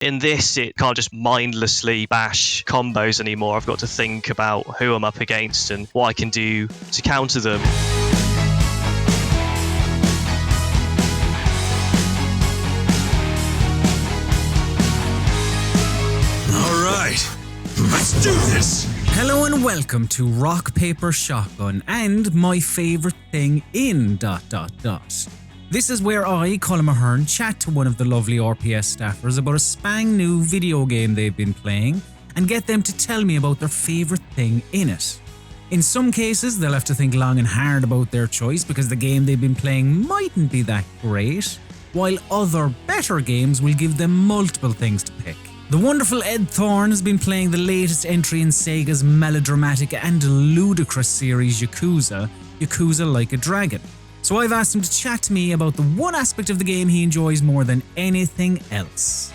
In this, it can't just mindlessly bash combos anymore. I've got to think about who I'm up against and what I can do to counter them. All right, let's do this! Hello and welcome to Rock, Paper, Shotgun and my favourite thing in ... This is where I, Colm Ahern, chat to one of the lovely RPS staffers about a spang new video game they've been playing and get them to tell me about their favourite thing in it. In some cases, they'll have to think long and hard about their choice because the game they've been playing mightn't be that great, while other better games will give them multiple things to pick. The wonderful Thorn has been playing the latest entry in Sega's melodramatic and ludicrous series Yakuza-Like a Dragon. So I've asked him to chat to me about the one aspect of the game he enjoys more than anything else.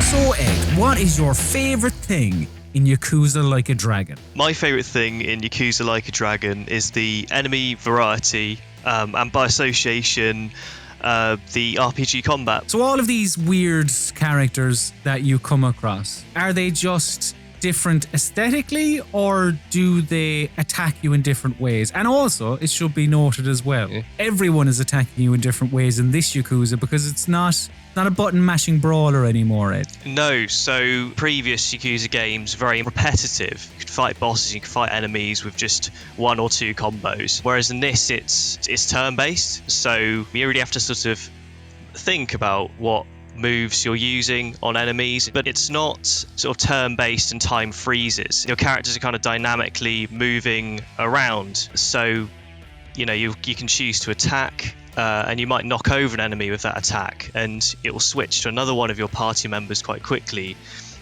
So Ed, what is your favourite thing in Yakuza-Like a Dragon? My favourite thing in Yakuza-Like a Dragon is the enemy variety, and by association, the RPG combat. So all of these weird characters that you come across, are they just different aesthetically or do they attack you in different ways? And also, it should be noted as well, everyone is attacking you in different ways in this Yakuza because it's not a button-mashing brawler anymore, Ed. No, so previous Yakuza games, very repetitive. You could fight bosses, you could fight enemies with just one or two combos. Whereas in this, it's turn-based, so you really have to sort of think about what moves you're using on enemies, but it's not sort of turn-based and time freezes. Your characters are kind of dynamically moving around, so you can choose to attack, and you might knock over an enemy with that attack, and it will switch to another one of your party members quite quickly.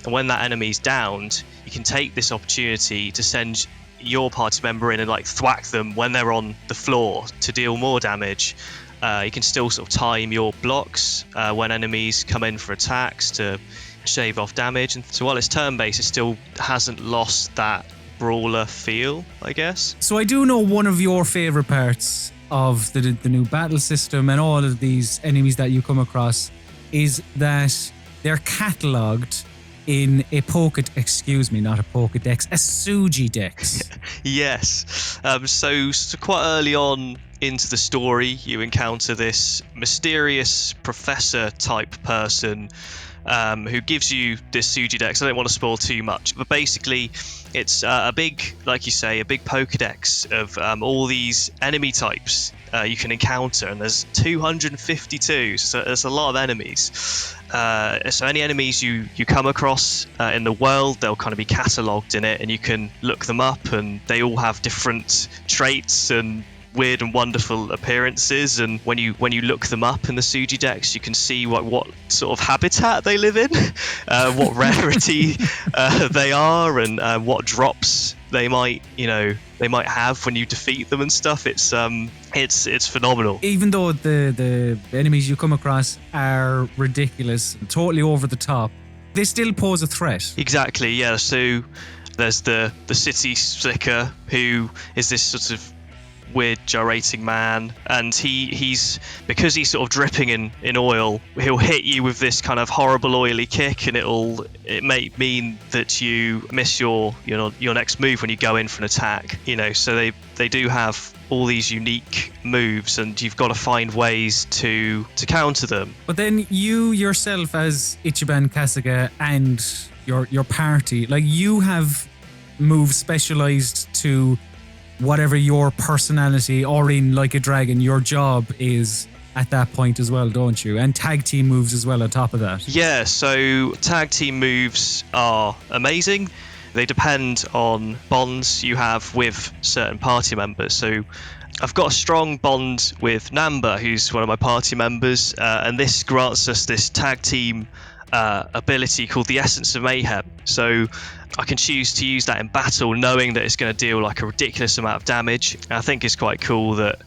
And when that enemy's downed, you can take this opportunity to send your party member in and thwack them when they're on the floor to deal more damage. You can still sort of time your blocks when enemies come in for attacks to shave off damage. And so while it's turn-based, it still hasn't lost that brawler feel, I guess. So I do know one of your favourite parts of the new battle system and all of these enemies that you come across is that they're catalogued in a Suji Dex. Yes. So quite early on into the story, you encounter this mysterious professor type person who gives you this Suji Dex. I don't want to spoil too much, but basically it's a big Pokedex of all these enemy types you can encounter, and there's 252, so there's a lot of enemies. So any enemies you come across in the world, they'll kind of be catalogued in it, and you can look them up, and they all have different traits and weird and wonderful appearances, and when you look them up in the Suji Dex, you can see what sort of habitat they live in, what rarity they are, and what drops they might have when you defeat them and stuff. It's phenomenal. Even though the enemies you come across are ridiculous, totally over the top, they still pose a threat. Exactly, yeah. So there's the city slicker, who is this sort of weird gyrating man, and he's because he's sort of dripping in oil, he'll hit you with this kind of horrible oily kick, and it may mean that you miss your next move when you go in for an attack. So they do have all these unique moves, and you've got to find ways to counter them. But then you yourself, as Ichiban Kasuga, and your party, you have moves specialized to whatever your personality, or in Like a Dragon, your job is at that point as well, don't you? And tag team moves as well on top of that. Yeah, so tag team moves are amazing. They depend on bonds you have with certain party members. So I've got a strong bond with Namba, who's one of my party members, and this grants us this tag team ability called the Essence of Mayhem. So I can choose to use that in battle, knowing that it's going to deal a ridiculous amount of damage. And I think it's quite cool that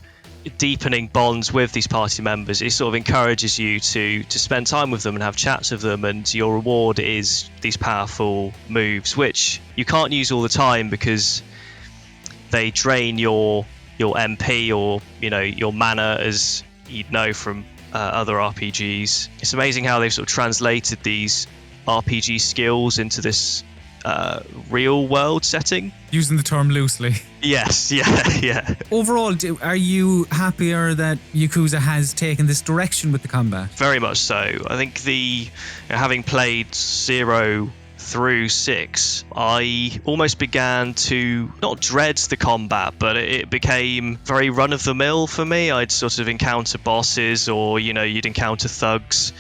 deepening bonds with these party members. It sort of encourages you to spend time with them and have chats with them, and your reward is these powerful moves, which you can't use all the time because they drain your MP or your mana, as you'd know from other RPGs. It's amazing how they've sort of translated these RPG skills into this real world setting. Using the term loosely. Yes, yeah. Overall, are you happier that Yakuza has taken this direction with the combat? Very much so. I think having played 0 through 6, I almost began to not dread the combat, but it became very run-of-the-mill for me. I'd sort of encounter bosses, or you'd encounter thugs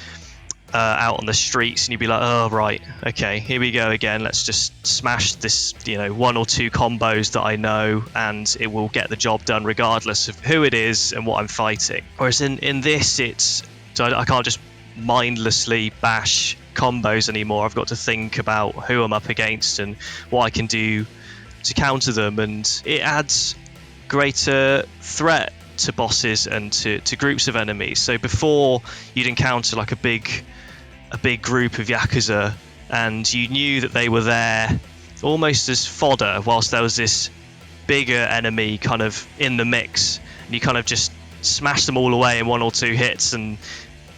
out on the streets, and you'd be like, oh right, okay, here we go again, let's just smash this 1 or 2 combos that I know, and it will get the job done regardless of who it is and what I'm fighting. Whereas in this, I can't just mindlessly bash combos anymore. I've got to think about who I'm up against and what I can do to counter them, and it adds greater threat to bosses and to groups of enemies. So before, you'd encounter like a big group of Yakuza, and you knew that they were there almost as fodder, whilst there was this bigger enemy kind of in the mix, and you kind of just smash them all away in 1 or 2 hits and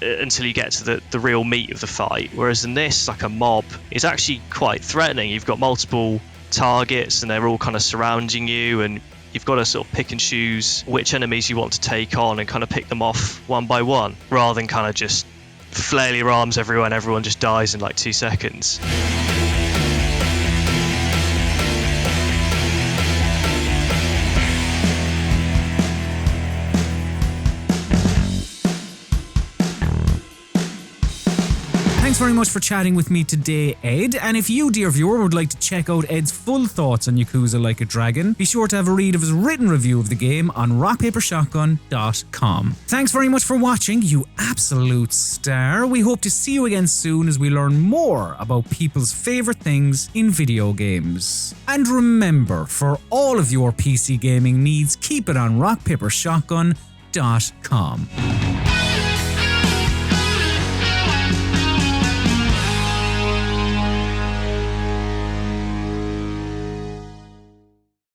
until you get to the real meat of the fight. Whereas in this, like a mob is actually quite threatening. You've got multiple targets and they're all kind of surrounding you, and you've got to sort of pick and choose which enemies you want to take on and kind of pick them off one by one, rather than kind of just flail your arms everywhere and everyone just dies in like 2 seconds. Thanks very much for chatting with me today, Ed. And if you, dear viewer, would like to check out Ed's full thoughts on Yakuza Like a Dragon, be sure to have a read of his written review of the game on rockpapershotgun.com. Thanks very much for watching, you absolute star. We hope to see you again soon as we learn more about people's favourite things in video games. And remember, for all of your PC gaming needs, keep it on rockpapershotgun.com.